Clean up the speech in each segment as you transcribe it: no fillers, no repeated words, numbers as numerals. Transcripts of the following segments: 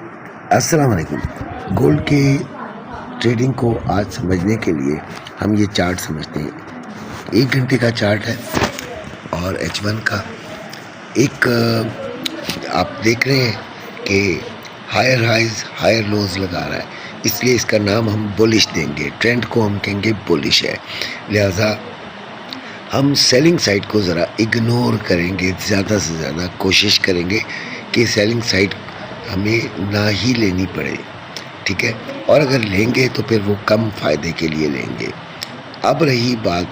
السلام علیکم. گولڈ کے ٹریڈنگ کو آج سمجھنے کے لیے ہم یہ چارٹ سمجھتے ہیں. 1 گھنٹے کا چارٹ ہے اور H1 کا ایک آپ دیکھ رہے ہیں کہ ہائر ہائز ہائر لوز لگا رہا ہے، اس لیے اس کا نام ہم بولش دیں گے. ٹرینڈ کو ہم کہیں گے بولش ہے، لہٰذا ہم سیلنگ سائڈ کو ذرا اگنور کریں گے. زیادہ سے زیادہ کوشش کریں گے کہ سیلنگ سائڈ ہمیں نہ ہی لینی پڑے، ٹھیک ہے، اور اگر لیں گے تو پھر وہ کم فائدے کے لیے لیں گے. اب رہی بات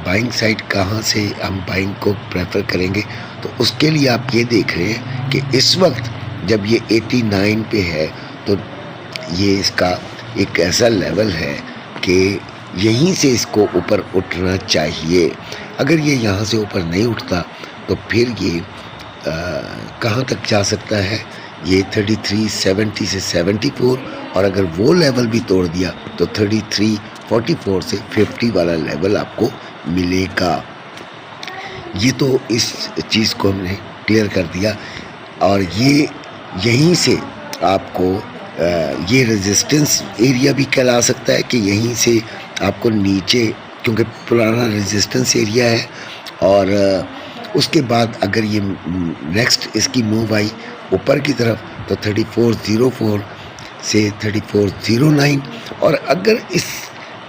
بائنگ سائڈ، کہاں سے ہم بائنگ کو پریفر کریں گے، تو اس کے لیے آپ یہ دیکھ رہے ہیں کہ اس وقت جب یہ 89 پہ ہے تو یہ اس کا ایک ایسا لیول ہے کہ یہیں سے اس کو اوپر اٹھنا چاہیے. اگر یہ یہاں سے اوپر نہیں اٹھتا تو پھر یہ کہاں تک جا سکتا ہے، یہ 33.70 سے 74، اور اگر وہ لیول بھی توڑ دیا تو 33.44 سے 50 والا لیول آپ کو ملے گا. یہ تو اس چیز کو ہم نے کلیئر کر دیا. اور یہ یہیں سے آپ کو یہ ریزسٹنس ایریا بھی کہلا سکتا ہے کہ یہیں سے آپ کو نیچے، کیونکہ پرانا ریزسٹنس ایریا ہے، اور اس کے بعد اگر یہ نیکسٹ اس کی موو آئی اوپر کی طرف تو 34.04 سے 34.09، اور اگر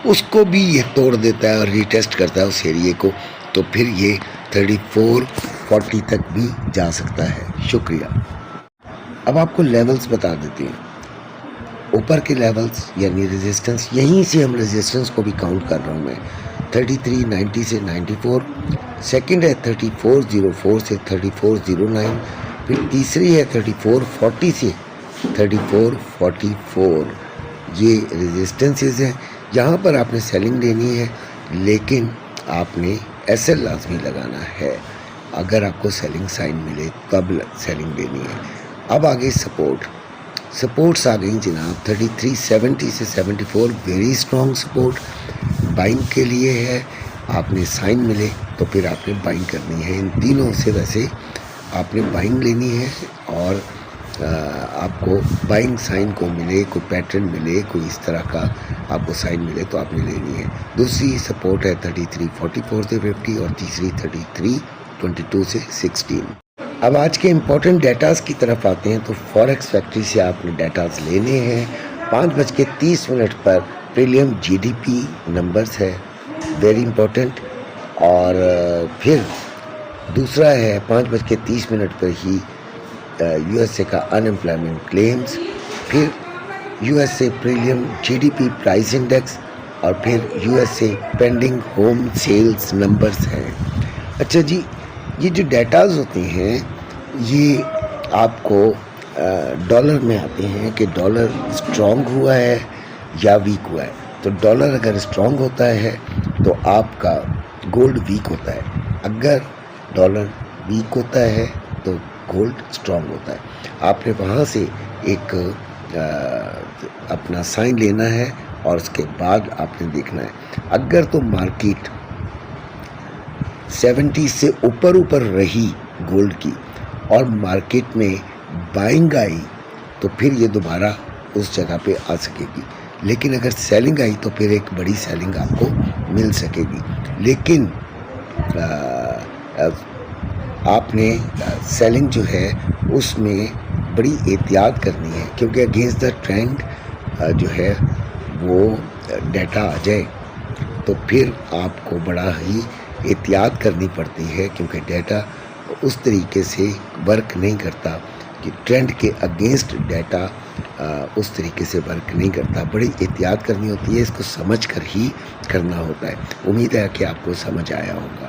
اس کو بھی یہ توڑ دیتا ہے اور ریٹیسٹ کرتا ہے اس ایریے کو تو پھر یہ 34.40 تک بھی جا سکتا ہے. شکریہ. اب آپ کو لیولز بتا دیتے ہیں. اوپر کے لیولز یعنی ریزسٹنس، یہیں سے ہم ریزسٹنس کو بھی کاؤنٹ کر رہا ہوں میں. 33.90 سے 94، سیکنڈ ہے 34.04 سے 34.09، پھر تیسری ہے 34.40 سے 34.44. یہ ریزسٹنسز ہیں. یہاں پر آپ نے سیلنگ لینی ہے، لیکن آپ نے ایس ایل لازمی لگانا ہے. اگر آپ کو سیلنگ سائن ملے تب سیلنگ لینی ہے. اب آگے سپورٹس آ گئی جناب. 33.70 سے 74 ویری اسٹرانگ سپورٹ بائنگ کے لیے ہے. آپ نے سائن ملے تو پھر آپ نے بائنگ کرنی ہے. ان تینوں سے ویسے آپ نے بائنگ لینی ہے، اور آپ کو بائنگ سائن کو ملے، کوئی پیٹرن ملے، کوئی اس طرح کا آپ کو سائن ملے تو آپ نے لینی ہے. دوسری سپورٹ ہے 33.44 سے 50، اور تیسری 33.22 سے 16. اب آج کے امپورٹنٹ ڈیٹاز کی طرف آتے ہیں. تو فوریکس فیکٹری سے آپ نے ڈیٹاز لینے ہیں. 5:30 پر پریلیم جی ڈی پی نمبرز ہے، ویری امپورٹنٹ. اور پھر دوسرا ہے 5:30 پر ہی یو ایس اے کا ان امپلائمنٹ کلیمز، پھر U S A prelim G D P price index, اور پھر U S A pending home sales numbers ہیں. اچھا جی، یہ جو ڈیٹاز ہوتے ہیں یہ آپ کو ڈالر میں آتے ہیں کہ ڈالر اسٹرانگ ہوا ہے یا ویک ہوا ہے. تو ڈالر اگر اسٹرانگ ہوتا ہے تو آپ کا گولڈ ویک ہوتا ہے، اگر ڈالر ویک ہوتا ہے تو گولڈ اسٹرانگ ہوتا ہے. آپ نے وہاں سے ایک اپنا سائن لینا ہے، اور اس کے بعد آپ نے دیکھنا ہے. اگر تو مارکیٹ 70 سے اوپر رہی گولڈ کی اور مارکیٹ میں بائنگ آئی تو پھر یہ دوبارہ اس جگہ پہ آ سکے گی. لیکن اگر سیلنگ آئی تو پھر ایک بڑی سیلنگ آپ کو مل سکے گی. لیکن آپ نے سیلنگ جو ہے اس میں بڑی احتیاط کرنی ہے، کیونکہ اگینسٹ دا ٹرینڈ جو ہے وہ ڈیٹا آ جائے تو پھر آپ کو بڑا ہی احتیاط کرنی پڑتی ہے، کیونکہ ڈیٹا اس طریقے سے ورک نہیں کرتا کہ ٹرینڈ کے اگینسٹ ڈیٹا اس طریقے سے ورک نہیں کرتا. بڑی احتیاط کرنی ہوتی ہے، اس کو سمجھ کر ہی کرنا ہوتا ہے. امید ہے کہ آپ کو سمجھ آیا ہوگا.